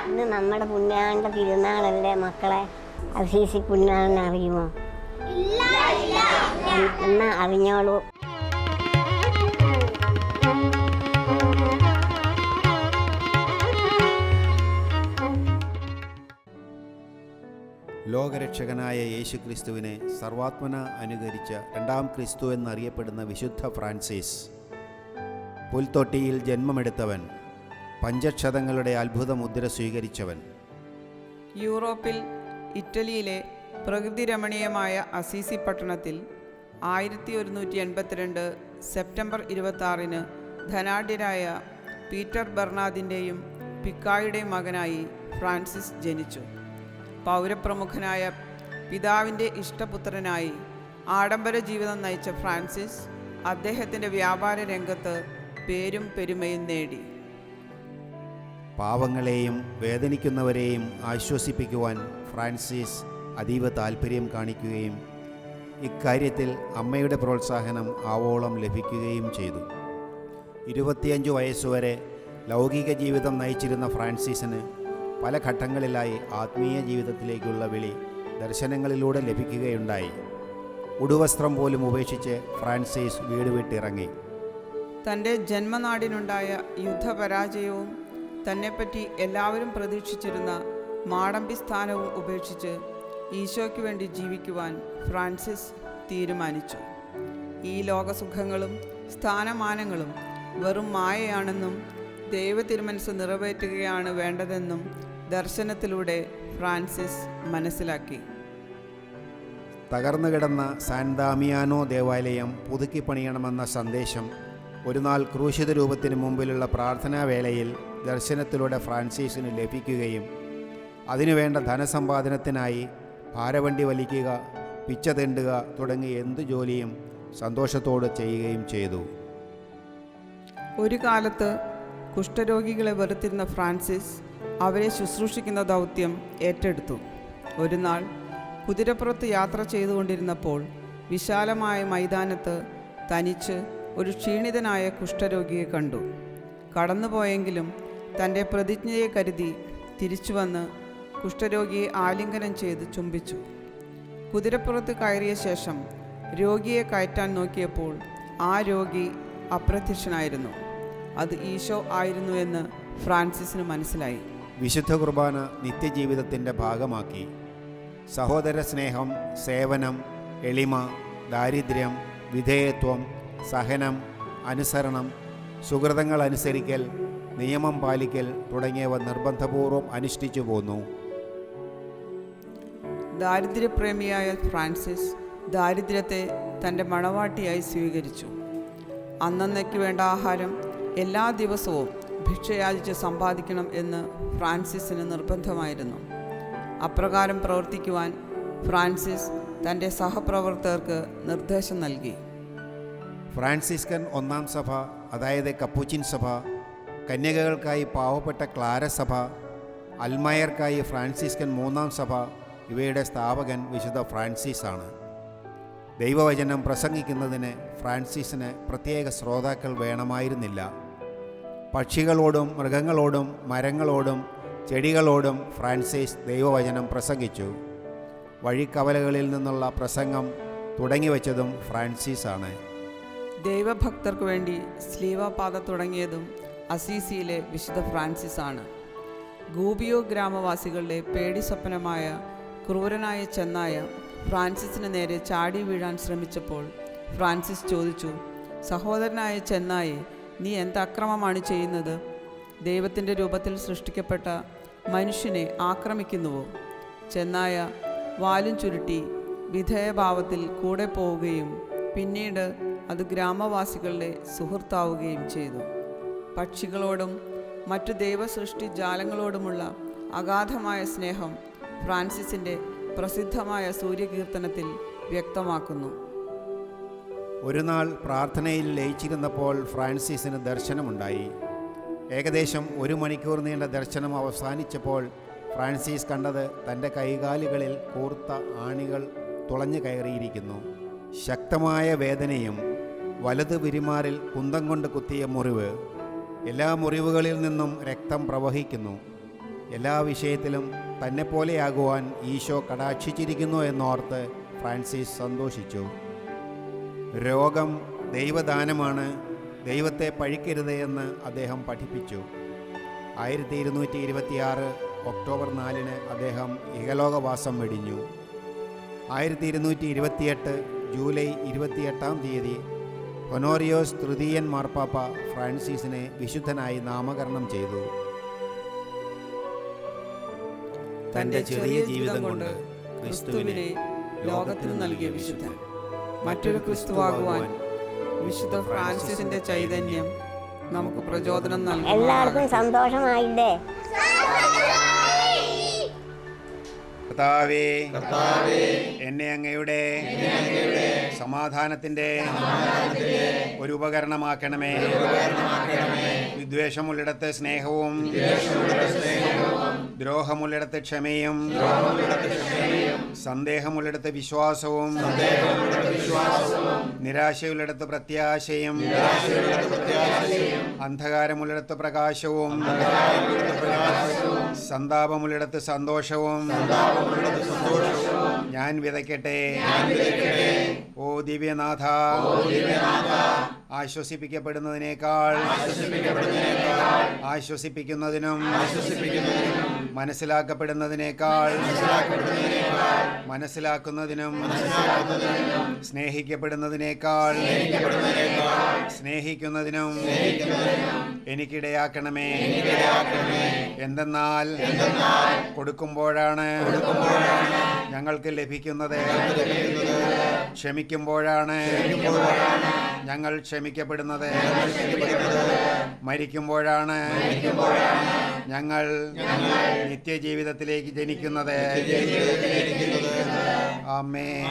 ഇന്ന് നമ്മുടെ പുണ്യാളന്റെ തിരുനാളല്ലേ മക്കളെ? അസീസി പുണ്യാളനെ അറിയുമോ? എന്നാ അറിഞ്ഞോളൂ. ലോകരക്ഷകനായ യേശുക്രിസ്തുവിനെ സർവാത്മന അനുകരിച്ച രണ്ടാം ക്രിസ്തു എന്നറിയപ്പെടുന്ന വിശുദ്ധ ഫ്രാൻസിസ്, പുൽത്തൊട്ടിയിൽ ജന്മമെടുത്തവൻ, പഞ്ചക്ഷതങ്ങളുടെ അത്ഭുത മുദ്ര സ്വീകരിച്ചവൻ. യൂറോപ്പിൽ ഇറ്റലിയിലെ പ്രകൃതിരമണീയമായ അസീസി പട്ടണത്തിൽ 1182 സെപ്റ്റംബർ 26 ധനാഢ്യരായ പീറ്റർ ബെർണാദിൻ്റെയും പിക്കായുടെയും മകനായി ഫ്രാൻസിസ് ജനിച്ചു. പൗരപ്രമുഖനായ പിതാവിൻ്റെ ഇഷ്ടപുത്രനായി ആഡംബര ജീവിതം നയിച്ച ഫ്രാൻസിസ് അദ്ദേഹത്തിൻ്റെ വ്യാപാര രംഗത്ത് പേരും പെരുമയും നേടി. പാവങ്ങളെയും വേദനിക്കുന്നവരെയും ആശ്വസിപ്പിക്കുവാൻ ഫ്രാൻസിസ് അതീവ താൽപ്പര്യം കാണിക്കുകയും ഇക്കാര്യത്തിൽ അമ്മയുടെ പ്രോത്സാഹനം ആവോളം ലഭിക്കുകയും ചെയ്തു. 25 വയസ്സുവരെ ലൗകിക ജീവിതം നയിച്ചിരുന്ന ഫ്രാൻസിസിന് പല ഘട്ടങ്ങളിലായി ആത്മീയ ജീവിതത്തിലേക്കുള്ള വിളി ദർശനങ്ങളിലൂടെ ലഭിക്കുകയുണ്ടായി. ഉടുവസ്ത്രം പോലും ഉപേക്ഷിച്ച് ഫ്രാൻസിസ് വീട് വിട്ടിറങ്ങി. തൻ്റെ ജന്മനാടിനുണ്ടായ യുദ്ധപരാജയവും തന്നെപ്പറ്റി എല്ലാവരും പ്രതീക്ഷിച്ചിരുന്ന മാടമ്പി സ്ഥാനവും ഉപേക്ഷിച്ച് ഈശോയ്ക്ക് വേണ്ടി ജീവിക്കുവാൻ ഫ്രാൻസിസ് തീരുമാനിച്ചു. ഈ ലോകസുഖങ്ങളും സ്ഥാനമാനങ്ങളും വെറും മായയാണെന്നും ദൈവ തിരുമനസ് നിറവേറ്റുകയാണ് വേണ്ടതെന്നും ദർശനത്തിലൂടെ ഫ്രാൻസിസ് മനസ്സിലാക്കി. തകർന്നു കിടന്ന സാൻ ദാമിയാനോ ദേവാലയം പുതുക്കി പണിയണമെന്ന സന്ദേശം ഒരു നാൾ ക്രൂശിത രൂപത്തിന് മുമ്പിലുള്ള പ്രാർത്ഥനാവേളയിൽ ദർശനത്തിലൂടെ ഫ്രാൻസിസിന് ലഭിക്കുകയും അതിനുവേണ്ട ധനസമ്പാദനത്തിനായി ഭാരവണ്ടി വലിക്കുക, പിച്ച തെണ്ടുക തുടങ്ങി എന്തു ജോലിയും സന്തോഷത്തോട് ചെയ്യുകയും ചെയ്തു. ഒരു കാലത്ത് കുഷ്ഠരോഗികളെ വെറുത്തിരുന്ന ഫ്രാൻസിസ് അവരെ ശുശ്രൂഷിക്കുന്ന ദൗത്യം ഏറ്റെടുത്തു. ഒരു നാൾ കുതിരപ്പുറത്ത് യാത്ര ചെയ്തുകൊണ്ടിരുന്നപ്പോൾ വിശാലമായ മൈതാനത്ത് തനിച്ച് ഒരു ക്ഷീണിതനായ കുഷ്ഠരോഗിയെ കണ്ടു. കടന്നുപോയെങ്കിലും തൻ്റെ പ്രതിജ്ഞയെ കരുതി തിരിച്ചുവന്ന് കുഷ്ഠരോഗിയെ ആലിംഗനം ചെയ്ത് ചുംബിച്ചു. കുതിരപ്പുറത്ത് കയറിയ ശേഷം രോഗിയെ കയറ്റാൻ നോക്കിയപ്പോൾ ആ രോഗി അപ്രത്യക്ഷനായിരുന്നു. അത് ഈശോ ആയിരുന്നു എന്ന് ഫ്രാൻസിസിന് മനസ്സിലായി. വിശുദ്ധ കുർബാന നിത്യജീവിതത്തിൻ്റെ ഭാഗമാക്കി. സഹോദര സ്നേഹം, സേവനം, എളിമ, ദാരിദ്ര്യം, വിധേയത്വം, സഹനം, അനുസരണം, സുഹൃതങ്ങൾ അനുസരിക്കൽ, നിയമം പാലിക്കൽ തുടങ്ങിയവ നിർബന്ധപൂർവം അനുഷ്ഠിച്ചു പോന്നു. ദാരിദ്ര്യപ്രേമിയായ ഫ്രാൻസിസ് ദാരിദ്ര്യത്തെ തൻ്റെ മണവാട്ടിയായി സ്വീകരിച്ചു. അന്നന്നേക്ക് വേണ്ട ആഹാരം എല്ലാ ദിവസവും ഭിക്ഷയാചിച്ച് സമ്പാദിക്കണം എന്ന് ഫ്രാൻസിസിന് നിർബന്ധമായിരുന്നു. അപ്രകാരം പ്രവർത്തിക്കുവാൻ ഫ്രാൻസിസ് തൻ്റെ സഹപ്രവർത്തകർക്ക് നിർദ്ദേശം നൽകി. ഫ്രാൻസിസ്കൻ ഒന്നാം സഭ, അതായത് കപ്പുച്ചിൻ സഭ, കന്യകകൾക്കായി പാവപ്പെട്ട ക്ലാര സഭ, അൽമായർക്കായി ഫ്രാൻസിസ്കൻ മൂന്നാം സഭ, ഇവയുടെ സ്ഥാപകൻ വിശുദ്ധ ഫ്രാൻസിസ് ആണ്. ദൈവവചനം പ്രസംഗിക്കുന്നതിന് ഫ്രാൻസിസിന് പ്രത്യേക ശ്രോതാക്കൾ വേണമായിരുന്നില്ല. പക്ഷികളോടും മൃഗങ്ങളോടും മരങ്ങളോടും ചെടികളോടും ഫ്രാൻസിസ് ദൈവവചനം പ്രസംഗിച്ചു. വഴിക്കവലകളിൽ നിന്നുള്ള പ്രസംഗം തുടങ്ങിവെച്ചതും ഫ്രാൻസിസ് ആണ്. ദൈവഭക്തർക്ക് വേണ്ടി സ്ലീവാപാത തുടങ്ങിയതും അസീസിയിലെ വിശുദ്ധ ഫ്രാൻസിസ് ആണ്. ഗൂബിയോ ഗ്രാമവാസികളുടെ പേടി സ്വപ്നമായ ക്രൂരനായ ചെന്നായ ഫ്രാൻസിസിന് നേരെ ചാടി വീഴാൻ ശ്രമിച്ചപ്പോൾ ഫ്രാൻസിസ് ചോദിച്ചു, സഹോദരനായ ചെന്നായെ, നീ എന്ത് അക്രമമാണ് ചെയ്യുന്നത്? ദൈവത്തിൻ്റെ രൂപത്തിൽ സൃഷ്ടിക്കപ്പെട്ട മനുഷ്യനെ ആക്രമിക്കുന്നുവോ? ചെന്നായ വാലും ചുരുട്ടി വിധേയഭാവത്തിൽ കൂടെ പോവുകയും പിന്നീട് അത് ഗ്രാമവാസികളുടെ സുഹൃത്താവുകയും ചെയ്തു. പക്ഷികളോടും മറ്റു ദൈവസൃഷ്ടി ജാലങ്ങളോടുമുള്ള അഗാധമായ സ്നേഹം ഫ്രാൻസിസിൻ്റെ പ്രസിദ്ധമായ സൂര്യകീർത്തനത്തിൽ വ്യക്തമാക്കുന്നു. ഒരു നാൾ പ്രാർത്ഥനയിൽ ലയിച്ചിരുന്നപ്പോൾ ഫ്രാൻസിസിന് ദർശനമുണ്ടായി. ഏകദേശം 1 മണിക്കൂർ നീണ്ട ദർശനം അവസാനിച്ചപ്പോൾ ഫ്രാൻസിസ് കണ്ടത് തൻ്റെ കൈകാലുകളിൽ കൂർത്ത ആണികൾ തുളഞ്ഞു കയറിയിരിക്കുന്നു. ശക്തമായ വേദനയും വലത് വിരിമാറിൽ കുന്തം കൊണ്ട് കുത്തിയ മുറിവ്. എല്ലാ മുറിവുകളിൽ നിന്നും രക്തം പ്രവഹിക്കുന്നു. എല്ലാ വിഷയത്തിലും തന്നെപ്പോലെയാകുവാൻ ഈശോ കടാക്ഷിച്ചിരിക്കുന്നു എന്നോർത്ത് ഫ്രാൻസിസ് സന്തോഷിച്ചു. രോഗം ദൈവദാനമാണ്, ദൈവത്തെ പഴിക്കരുത് എന്ന് അദ്ദേഹം പഠിപ്പിച്ചു. 1226 ഒക്ടോബർ 4 അദ്ദേഹം ഇഹലോകവാസം വെടിഞ്ഞു. 1228 ജൂലൈ 28 ഹൊനോറിയോസ് തൃതീയൻ മാർപ്പാപ്പ ഫ്രാൻസിസിനെ വിശുദ്ധനായി നാമകരണം ചെയ്തു. തൻ്റെ ചെറിയ ജീവിതം കൊണ്ട് ക്രിസ്തുവിനെ ലോകത്തിന് നൽകിയ വിശുദ്ധൻ, മറ്റൊരു ക്രിസ്തുവാകുവാൻ വിശുദ്ധ ഫ്രാൻസിസിന്റെ ചൈതന്യം നമുക്ക് പ്രചോദനം നൽകും. എല്ലാവർക്കും സന്തോഷമായില്ലേ? കർത്താവേ, എന്നെ അങ്ങയുടെ സമാധാനത്തിൻ്റെ ഒരു ഉപകരണമാക്കണമേ. വിദ്വേഷമുള്ളിടത്ത് സ്നേഹവും, ദ്രോഹമുള്ളിടത്ത് ക്ഷമയും, സന്ദേഹമുള്ളിടത്ത് വിശ്വാസവും, നിരാശയുള്ളിടത്ത് പ്രത്യാശയും, അന്ധകാരമുള്ളിടത്ത് പ്രകാശവും, സന്താപമുള്ളിടത്ത് സന്തോഷവും ഞാൻ വിതയ്ക്കട്ടെ. ഓ ദിവ്യനാഥ, ആശ്വസിപ്പിക്കപ്പെടുന്നതിനേക്കാൾ ആശ്വസിപ്പിക്കുന്നതിനും മനസ്സിലാക്കപ്പെടുന്നതിനേക്കാൾ മനസ്സിലാക്കുന്നതിനും സ്നേഹിക്കപ്പെടുന്നതിനേക്കാൾ സ്നേഹിക്കുന്നതിനും എനിക്കിടയാക്കണമേ. എന്തെന്നാൽ കൊടുക്കുമ്പോഴാണ് ഞങ്ങൾക്ക് ലഭിക്കുന്നത്, ക്ഷമിക്കുമ്പോഴാണ് ഞങ്ങൾ ക്ഷമിക്കപ്പെടുന്നത്, മരിക്കുമ്പോഴാണ് ഞങ്ങൾ നിത്യജീവിതത്തിലേക്ക് ജനിക്കുന്നത്. ആമേൻ.